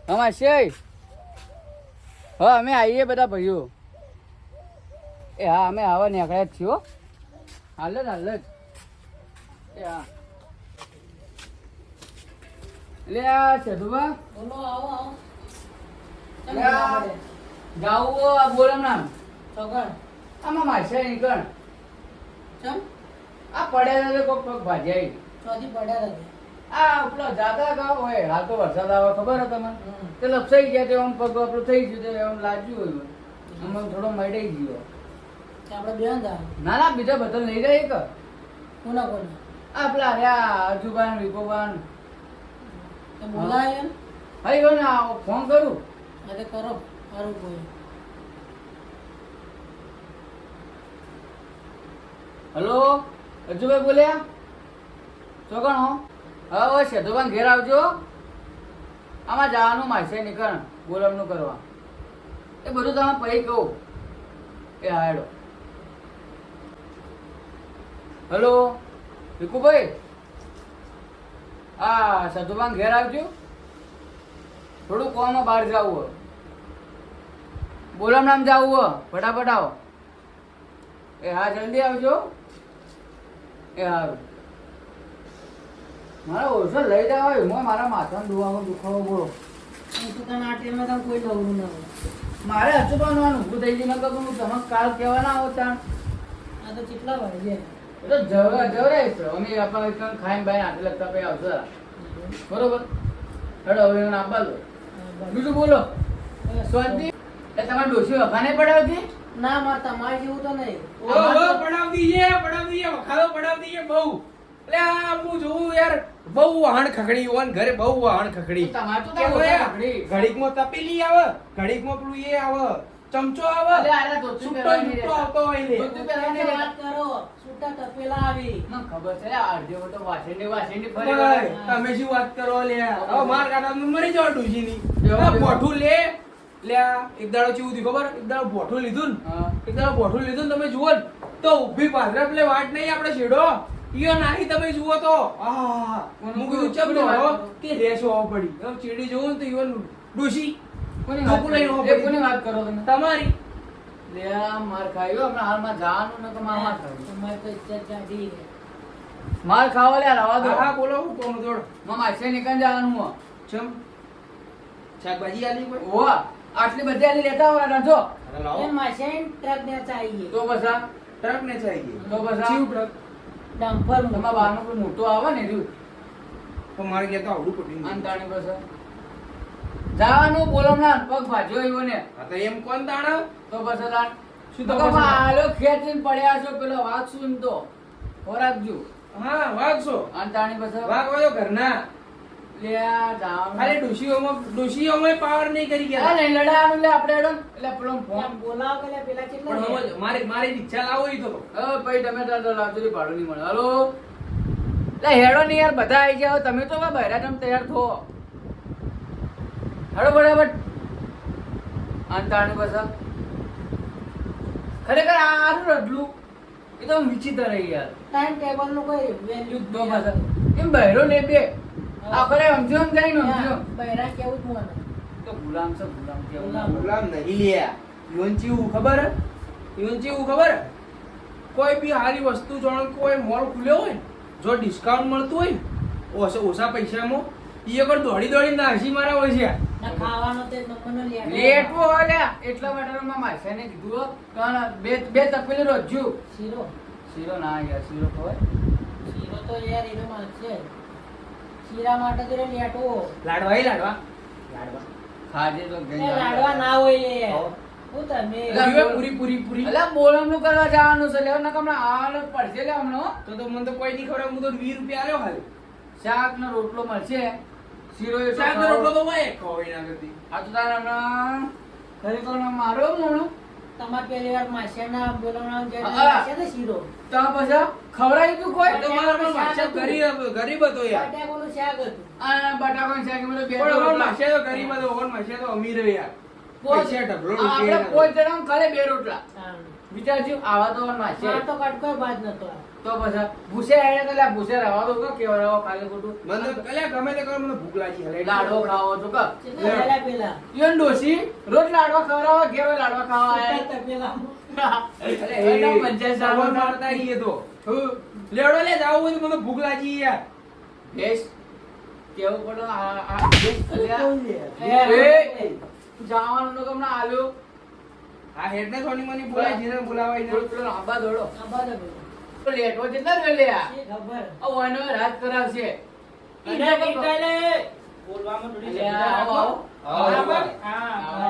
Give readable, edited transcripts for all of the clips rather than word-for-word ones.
અમાર છે હા અમે આવીએ બધા ભાઈઓ એ હા અમે આવા નીકળ્યા જ છીએ હાલ જ એ હા એટલે આ સધુબા બોલો આવો જાવું બોલો નામ સગણ આમાં માસે નીકળ ચમ આ પડ્યા કોક પગ ભાજ્યા ચોથી પડ્યા રહે આ પેલો જાતા ગાવ હોય હાલ તો વરસાદ આવે ખબર હે તમને તે લપસાઈ ગયા તે આમ પગ આપણું થઈ ગયું તે આમ લાગ્યું હોય આમ થોડો મડાઈ ગયો આપણે બેન દા ના ના બીજા બધા લઈ જાય કે કોના આ પેલા રહ્યા અર્જુબાન વિકોબાન તો બોલાય હા ઈવન ફોન કરું અરે કરો મારું કોઈ હલો અર્જુભાઈ બોલ્યા ચોકણ હો હા હોય સેતુભાઈ ઘેર આવજો આમાં જવાનું માસે નીકળ બોલમનું કરવા એ બધું તમે પછી કહું એ હાડો હલો વિકુભાઈ હા સતુભાઈ ઘેર આવજો થોડું કોમાં બહાર જવું હોય બોલમ નામ જવું હોય ફટાફટ આવો એ હા જલ્દી આવજો એ હારું મારા ઓછો લઈ જાવ હોય મારા માથાનો દુખાવો બોલો હું તો તને આ ટાઈમે તો કોઈ નવરું ના હોય મારે અચૂકવાનું ઊભું થઈ ગયું નકર હું તમે કાલ કહેવા ના આવો તાણ આ તો કેટલા વાગે એ તો જવરાય છે અમે આપણે ખાઈને બાઈને હાથે લગતા પછી આવશે બરોબર હેડો હવે એને આપવા દો બીજું બોલો શાંતિ એ તમારે ડોશી વખાને પડાવતી ના માર તમારે જેવું તો નહીં પડાવતી છે વખાલો પડાવતી છે બહુ એટલે આ હું જોઉં યાર બહુ વાહણ ખખડી ઓન ઘરે બહુ વાહણ ખખડી તમારે તો કેવું ઓછા યાર? ખખડી. ઘડીકમાં તપેલી આવે ઘડીકમાં પેલું એ આવે ચમચો આવે અલે આરે ધોતું છૂટો પહેરવાની છૂટો આવતો હોય લે. ધોતું પહેરવાની તમે વાત. વાત કરો છૂટા તપેલા આવી મને ખબર છે અડધો તો વાસણની ફરી ભાઈ, વળે. તમે શું વાત કરો લે હવે માર કાઢા મરી જાવ ડૂસીની બેહો, બેહો. બોઠું લે લ્યા એક દાડો કેવું થયું ખબર એક દાડો બોઠું લીધું ને હા. એક દાડો બોઠું લીધું ને તમે જુઓ ને તો ઊભી પાદરા પેલે વાટ નહીં આપણે છેડો ઈયો નાહી તમે જુઓ તો આહ હું કીધું ચમ કોની વાત નો કરો? કે રેસ હોવો પડી હવે ચીડી જોઉં ને તો ઈવન ડોશી કોની ધોકું લઈને વાત ઉભો કરો? એ પડી. કોની વાત કરો તમે તમારી લે આ માર ખાયો હમણાં હાલમાં જવાનું ને તો માર ખાયું તમારે તો ઇજ્જત જાડી છે. માર ખાવા લે રવા દો હા બોલો હું કોણ જોડ મામા છે નીકળ જવાનું હો ચમ શાકભાજી આલી કોઈ ઓ આટલી બધી આલી લેતા હોય રાજો અરે લાવો એ મશીન ટ્રક ને ચાહીએ તો બસા ટ્રક ને ચાહીએ તો બસા ચીવ ટ્રક ડમ્પર તમારા બહારનો કોઈ મોટો આવે ને રહ્યું તો મારે ગયા તો આવડું પડ્યું અંતાણી બસા જવાનું બોલમ ના પગ ભાજ્યો એવો ને આ તો એમ કોણ તાણા તો બસા તાણ શું તો તો બસા? આલો ખેંચીને પડ્યા છો પેલો વાત સુન તો ખોરાકજો હા વાગશો અંતાણી બસા વાગ વાયો ઘરના લે આ જવાનું ખાલી ડોશીઓમાં પાવર નહીં કરી આ ગયા નહીં લડાવાનું લે આપણે હેડો ને. એટલે પેલો ફોન બોલાવો કે પેલા કેટલા પણ છે? હવે મારી ઈચ્છા લાવો ઈ તો પછી તમે તો લાવજો રે ભાડું નહીં મળે હાલો લે હેડો ને યાર બધા આવી ગયા તમે તો બહેરા તમે તૈયાર થો હેડો બરાબર અંતાણી બસ ખરેખર આનું રડલું એ તો વિચિત્ર રહી યાર ટાઈમ ટેબલ નું કોઈ વેલ્યુ તો બસ એમ બહેરો ને બે આખરે સમજો એમ જાય ને સમજો બૈરા કેવું જ મને તો ગુલામ છે ગુલામ કેવું ગુલામ. ગુલામ નહીં લ્યા ઈવન ચેવું ખબર ઈવન ચેવું ખબર કોઈ બી સારી વસ્તુ જાણો કે કોઈ મોલ ખુલ્યો હોય ને જો ડિસ્કાઉન્ટ મળતું હોય ને ઓછા પૈસામાં ઈ આગળ દોડી નાસી મારા હોય છે ના ખાવાનો તે નંબરનો લેટવો હોય લે એટલા માટે માં માસાને કીધું હો, કારણ બે તપેલી રોજ્યું શીરો શીરો ના યાર શીરો ખવાય શીરો તો યાર એનો માલ છે શીરા માટે તો લેટવો લાડવા ખાજે તો ગઈ એ લાડવા ના હોય લે હો. હું તમે એટલે પૂરી અલા બોલમનું કરવા જવાનું છે લેવા નકર હમણાં આલ પડશે લે હમણાં તો મને તો કોઈ નહીં ખબર હું તો 20 રૂપિયા આલ્યો હાલ શાક નો રોટલો મળશે શીરો એ શાક નો રોટલો તો હોય કોઈ ના કરતી આ તો તારે હમણાં ખરેખર મારો હમણાં તમારે પહેલી વાર માસિયાના બોલાવવાનું જે હા. માસિયા ને શીરો તો પછી ખવડાવી તું કોઈ તો મારા પણ માસ્ટર ગરીબ હતો યાર બટાકાનું શાક હતું આ બટાકાનું શાક એમાં તો બે પણ અમારો રોટલા. માસ્ટર તો ગરીબ હતો અમારો માસ્ટર તો અમીર હતો યાર પૈસા ઢગલો આપણે રૂપિયા કોઈ જણા ખાલી બે રોટલા હા. વિચારજો આવા તો માસે મારે તો કટકો ભાત નતો તો પછી ભૂસે આયા તો લે ભૂસે રહેવા દો કે કેવરાવો ખાલી ખોટું મને કલ્યા ગમે તે કરો મને ભૂખ લાગી હલે લાડવો ખાવો છો કે કેટલા વેલા પેલા ઈવન ડોશી રોજ લાડવા ખવડાવો ઘેર લાડવા ખાવા આયા કેટલા પેલા એટલે પંચાયત સાહેબ મારતા ઈએ તો લેડો લે જાવ હોય તો મને ભૂખ લાગી યાર બેસ કેવું પડો આ બેસ અલ્યા કોણ લે? એ જાવાનું નો કમના આલ્યો આ હેડ ને સોની મને બોલાય જીને બોલાવાય ને થોડું પેલો આંબા દોડો આ બાજુ બોલો. તો લેટવો જતા રે લ્યા શી ખબર? આ વનો રાત કરાવશે અને નીકળે. બોલવામાં થોડી અલ્યા, શરમ આવો, રાખો. આવો. બરાબર? આવો,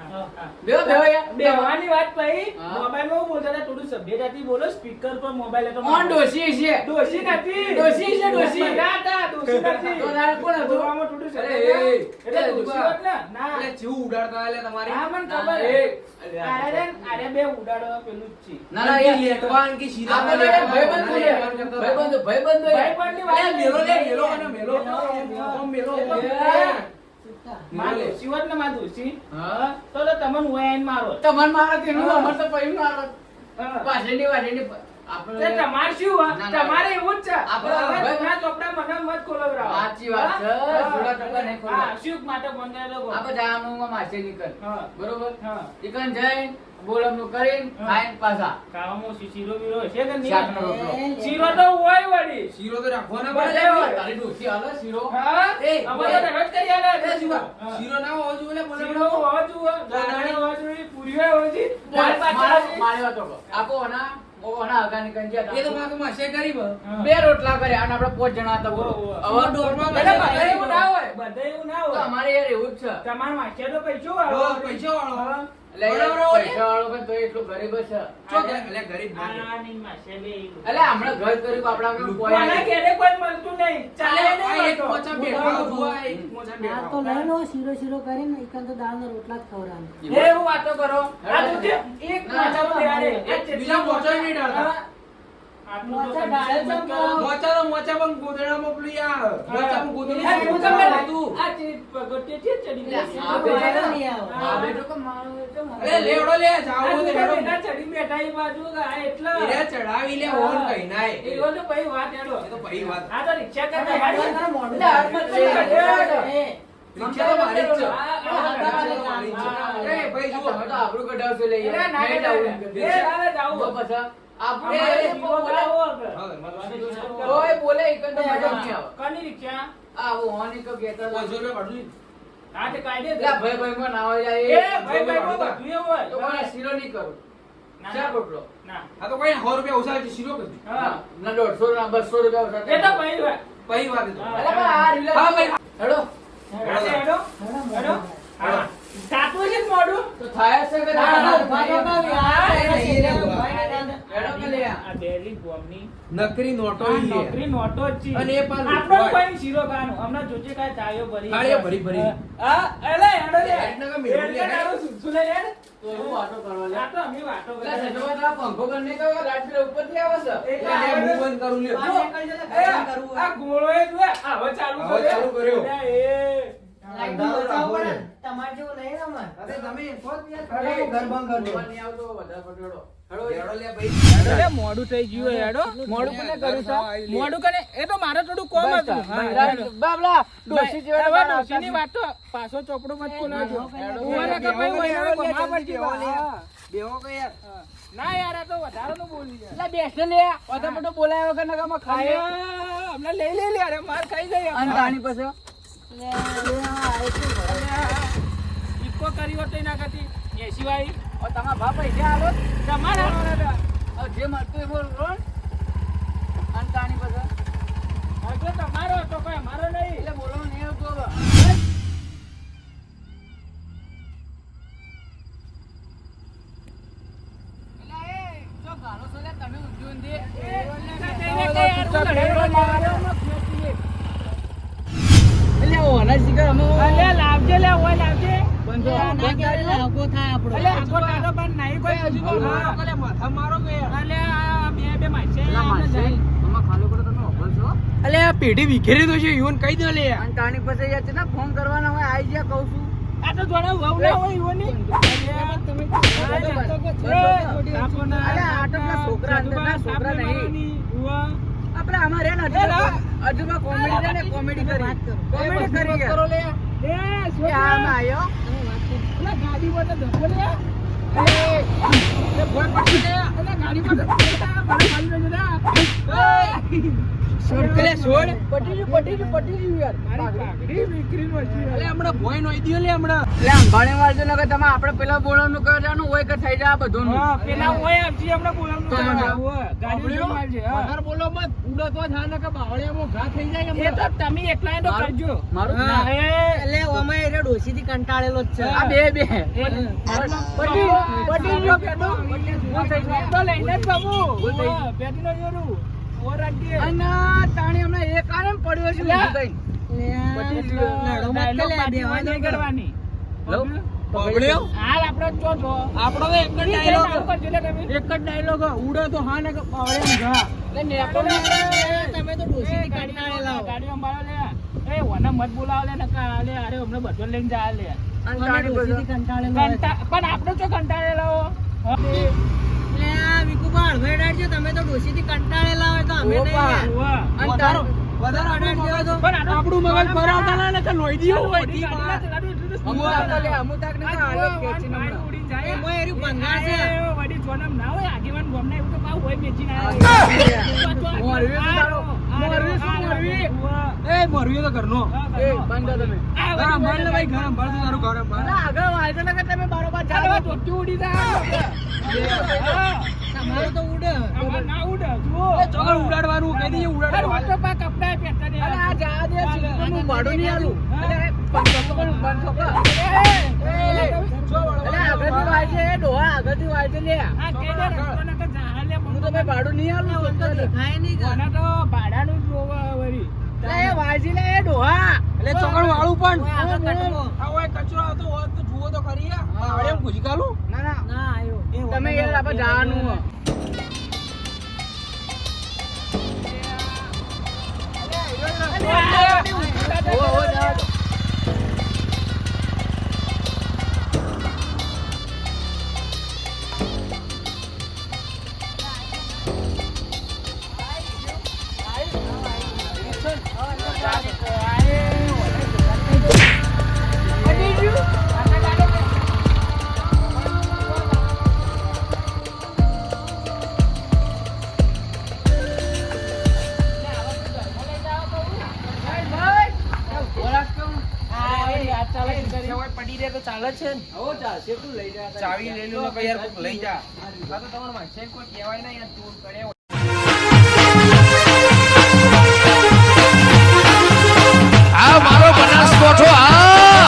હા. બેહો બેહો યાર બેહવાની વાત પહી હા. મોબાઈલમાં હું બોલતા હતા થોડું સભ્યતાથી બોલો સ્પીકર પર મોબાઈલ હતો કોણ ડોશી છે ડોશી નથી ડોશી છે, ડોશી. બધા હતા, ડોશી નથી તો તારે કોણ હતું? બોલવામાં થોડું અરે, સભ્યતા. એ, એટલે એ, ડોશી હોત ને ના એટલે જીવ ઉડાડતા આલે તમારે હા મને ના, ખબર એ, હે. અલ્યા. આરે બે ઉડાડવા પેલું જ છે ના ના યાર લેટવાન કે સીધા આપણે ભાઈબંધ બોલે. ભાઈબંધ ભાઈબંધ યાર. ભાઈબંધની વાત અલ્યા, મેલો લે મેલો અને મેલો મેલો માં ડોશી હોત ને માં ડોશી હા તો તમને હું આઈને મારો તમાર મારા તેનું અમર તો પૈયું મારો હા. પાછળની વાજેની તે આપણે તમારે શું ના, ના. તમારે એવું જ છે આપણે હવે ભાઈ- જૂના ચોપડા મને મત ખોલવડાવો. સાચી વાત છે. હા? જૂના ચોપડા નહીં ખોલવા. હા, શું માટે ફોન કર્યો તો? આપણે જવાનું માસે નીકળ હા. બરોબર હા. ચિકન જઈને બોલમનું કરીને હા. ખાઈને પાછા ખાવામાં શીરો બીરો છે કે નહીં? શાકનો રોટલો. શીરો તો હોય વળી. શીરો તો રાખવાના બધે પડે હોય. તારી ડોશી હાલો શીરો હા? એ, અમે તો દરરોજ કરી આલે. એ શીરો હા. શીરો ના હોવો જોઈએ બોલે શીરો હોવો જોઈએ, દાળ હોવો જોઈએ, પૂરીઓ હોવો જોઈએ, દાળ પાછળ હોવી. મારી વાતો કહો. આપો ઓના ઓના હગાની કંજિયા એ તો હતા. માકે માસે ગરીબ હા. બે રોટલા કર્યા અને આપણે 5 જણા હતા બોલો. ઓહો. હવે દોઢમાં બધા એટલે બધા બધા એવું ના હોય, બધા એવું ના તો હોય. અમારે યાર એવું જ છે તમારા વાંચ્યા તો પૈસો વાળો. હો, પૈસો વાળો. હા. એટલે યાર બરાબર હોય ને? પૈસા વાળો પણ તોય એટલું ગરીબ જ છે ચો કે એટલે ગરીબ ના કે. આ નહીં માસે બે એવું. એટલે હમણાં ઘર કર્યું આપણા આગળ કોઈ કોના નહીં. ઘેરે કોઈ મળતું નહીં. ચાલે આ નહીં એક મળતો. મોચા બેઠા ઉભા, એક મોચા આ બેઠા તો લઈ લો શીરો શીરો કરીને એકાદ તો દાળના રોટલા જ ખવડાવવાના. એ એવું વાતો કરો. આ જોજે, એક ના, મોચામાં બેહાડે. એક બીજા જેટલા મોચા નહીં ડાળતા. હા. આટલું તો મોચા તમે ડાળે મત છે કરો. પણ. મોચા તો મોચા પણ ગોદડામાં પેલી આ મોચામાં ગોદડું આ શું મોચા કામ બેઠા. હતું? આ ચીજ પગથિયે છે ચડી લે, ગઈ. આ તો બેઠા વાયરો નહીં આવે. આ બેઠો કે મારો એ તો મારો. અરે લેવડો લે આ જાવો તો જુદા લેવડો. બેઠા ચડી બેઠા એ બાજુ આ એટલા. એને ચડાવી લે ઓન કઈ નાય. એવો તો પછી વાત હેડો. એ તો પછી વાત. આ તો રિક્ષા કરતા અરે, હેડો. તારા મોઢું એટલે હાથમાં ચાલે. ચડી એ, એ, રિક્ષા તો મારી જ છે. આ, આ, રિક્ષા તો આ, મારી જ છે. આ, એ ભાઈ જુઓ. તમે તો આબરૂ કઢાવશો લે યાર. એ ના, નહીં ના, જાવું ના. એમ કે. એ ના, ના, જાવું. તો પછી આબરૂ અમારે એ શીરો બનાવો આગળ. હા, મારો શીરો છે. કોઈ બોલે એક જ તો મજા નહીં આવે. કોની રિક્ષા? આ ઓની કો કહેતા હતા. 500 રૂપિયા કાઢું. આ તે કાઢે એટલે આ ભાઈ ભાઈમાં ના હોય એ જાય. ભાઈ ભાઈ બહુ બધું એવું હોય. તો મને શીરો નહીં કરું. ના, શા ના. રોટલો? ના. આ તો કોઈ 100 રૂપિયા ઓછા છે શીરો કરી. હા. ના 150 ના 200 રૂપિયા ઓછા એ તો ભાઈ હોય. પછી વાત એ તો. હા. અલા પણ આ રીલા હા, ભાઈ. હેડો હેડો, હેડો. હેડો. હા. જાતું છે જ મોઢું. તો થાય છે કે હા, ના હા, થાય? ઉભા તો યાર, હા, એના એ શીરા નહીં, ઉભા રહ્યા હતા. હેડો કે લે આ. આ બેરી ગોમની. નકરી નોટો આ ઈ લે. નોકરી નોટો જ છે. અને એ પાછું આપણો હોય. કોઈ શીરો ખાવાનું. હમણાં જોજે કાંઈ થાળીઓ ભરી. થાળીઓ ભરી, ભરી. હા, એલે, હેડો લે. હેડ ને કે મેળવું લે. હેડ ને તારું સૂસું લે, હેડ. તો એવું વાતો કરવા લે. આ તો અમે વાતો પેલા કરીએ. સજોબા તો આ પંખો બંધ નહીં કર્યો, લાઈટ બિલ ઉપરથી આવે છે. એક એટલે લે, હું બંધ કરું લે. બહાર નીકળી જશે, એ, કામ કરવું હોય. આ ગોળો એ જો, હવે ચાલુ હવે કર્યો. ચાલુ કર્યો. અલ્યા, એ. લાઈટનું બચાવવું પડે ને. તમારે જેવું નહીં ને અમારે. અરે તમે ખોદ યાર. અરે, ઘર બંધ કરી દો. જોવા નહીં આવતો, વધારે પટેડો. હેડો હેડો લે ભાઈ. અરે, મોડું થઈ ગયું હેડો. મોડું કોને કર્યું છે? મોડું કરે એ તો મારે થોડું કોમ હતું. હા, હેડો. બાબલા ડોસી જેવા હવે બાર ડોશીની આવતા વાત તો પાછો ચોપડો મત ખોલાવજો. હેડો, ઉવાને કે ભાઈ વૈરાને ગમા પડતી વાત. હા. બેહો કે યાર. ના યાર, આ તો વધારાનું બોલી યાર. એટલે બેસને લે વધારે પડતો બોલાય વગર નકામાં ખાય આયા, હમણાં લઈ લે લે અરે માર ખાઈ જાય અને પાણી પછી લે, આ એટલું ભરે. ઇકો કરી હોત તો ના કરતી 80 વાળી હવે તમારા બાપ પૈસા આલો તમારે હાલવાના હતા. હવે જે મળતું એ બોલ રોણ અને પાણી પછી હજુ તમારો હતો કોઈ અમારો નહીં. એટલે બોલવાનું નહીં આવતું હવે એટલે એ જો ગાલો છો લે તમે ઊંધું દે એટલે ઓના શિકાર અમે અલ્યા લાવજે લે ઓય લાવજે. ના, ના કહેવાય, એટલે આગો થાય આપણો. અલ્યા આખો ટાઢો પણ નહીં કોઈ હજુ તો મારો હા. કે લે, માથા મારો કે યાર. અલ્યા આ બે માસે એટલે માસે આમાં ખાલો પડો તમે ઓભળ છો અલે આ પેઢી વિખેરી તો છે ઈવન કહી દો લે યાર. અને તાણી પછી યાર છે ને ફોન કરવાના હોય આઈ ગયા કહું છું આ તો જોડે વહુ ના હોય ઈવોની. આપણે અમારે હજુમાં કોમેડી છે ને કોમેડી કરી કરો લે. એ આમાં આવ્યો ઓલા ગાડી પર તો ધક્કો લે. એ ભોય પડી લે. ઓલા ગાડી પર ધક્કો લે. મારા ખાલી ન જરા. છોડ પેલે છોડ પટી ગયું યાર. મારી કાગડી વિકરી નો છે. અલે હમણાં ભોય નો દયો લે હમણાં. એટલે અંબાણી વાળજો ને કે તમે આપણે પેલા બોલવાનું કરવાનું હોય કે થઈ જાય આ બધું હા, પેલા હોય આપજી હમણાં બોલાવવાનું તો થાય. મજા. હોય. ગાડી જો મારજે. હા. વધારે બોલો મત ઉડો તો થાય ને કે બાવળિયામાં ઘા થઈ જાય એ હમણાં. તો તમે એકલા તો કરજો. મારું ના, એ એટલે ઓમાં એ ડોશીથી કંટાળેલો જ છે. આ બે પટી ગયો પેટો. તો લઈને જ બાબુ. ભૂલ થઈ ગઈ. પેટીનો જોરું. ઓર રાખજે. અને તાણી હમણાં એક આરામ પડ્યો છે લે. ઊભું થઈને. લડો મત કે લે, બેહવા નહીં દો. કરવાની. લઉં? બાવળિયો? હાલ આપણે જો છો. આપણો તો એક જ આવું ડાયલોગ કરજો લે તમે. એક જ ડાયલોગ ઉડો તો હા ને કે બાવળિયામાં ઘા. લે નેકો લે. તમે તો ડોશીથી કંટાળેલા હો. ગાડી સંભાળો લે. એ ઓને મત બોલાવો લે નકા લે. અરે અમને બધો લઈને જા લે. અને અમે તાણી ડોશીથી બધું. કંટાળેલા હોય. પણ આપણે તો કંટાળેલા હો. એટલે આ વિકુબા હળવે ડાળજો, તમે તો ડોશીથી કંટાળેલા હોય તો અમે નહીં ઓપા. યાર. હોવા. અને વધારો તાણી- વધારો આપણું મગજ પણ આપણું મગજ ફરાવતા ના ને કે લોહી દીયો હોય મોટી તી ગાડીના બહાર. ચલાડું એટલું તો અમુક સ્પીડ આટલે અમુક આટલે તો હાલો ખેંચીને ભાઈ હમણાં. ઉડીને જાય. એમાં એર્યું ભંગાર છે. એ વળી જોનમ ના હોય આગેવાન ગોમને એવું તો પાછું હોય બેચીને મોરવી શું તારો? મોરવી શું મોરવી? એ મોરવી તો ઘરનો. એ બંધ કરો તમે. ઘર સંભાળ લે ભાઈ, ઘર સંભાળ તું તારું ઘર સંભાળ. અલા, આગળ વાળજો ને કે તમે બરોબર ચાલો. ઉડી જાય તમારું તો ઉડે. ના ઉડે જુઓ ચોકડ ઉડાડવાનું કહી દઈએ ઉડાડવાનું. વાતો પા કપડાય પહેરતા નહીં. અલા, આ જા દે, સીધું હું ભાડું નહીં આલું. અલા, 500 પણ 500 કર. અલા, આગળથી વાળજે, એ ડોહા આગળથી વાળજે લે. આ કે દે રસ્તો ને કે જા લે હું તો ભાઈ ભાડું નહીં આલું. ઓમ તો દેખાય નહીં કે. મને તો ભાડાનું જ જોવા વળી. અલા, એ વાળજી લે, એ ડોહા. એટલે ચોકડ વાળું પણ ઓય આગળ કટકો. આ ઓય કચરો આવતો હોત તો જુઓ તો ખરી આ બાવળિયામાં ઘૂસી કાલું. ના, ના. ના આયો. તમે યાર આપણે જવાનું હો. ઓ, જા દો. પડી રહે તો ચાલે જ છે ને. હો, ચાલશે, તું લઈ જા. ચાવી લઈ લો તો યાર કોક લઈ જા. આ તો તમારા માણસે કોઈ કહેવાય ના યાર તું કરે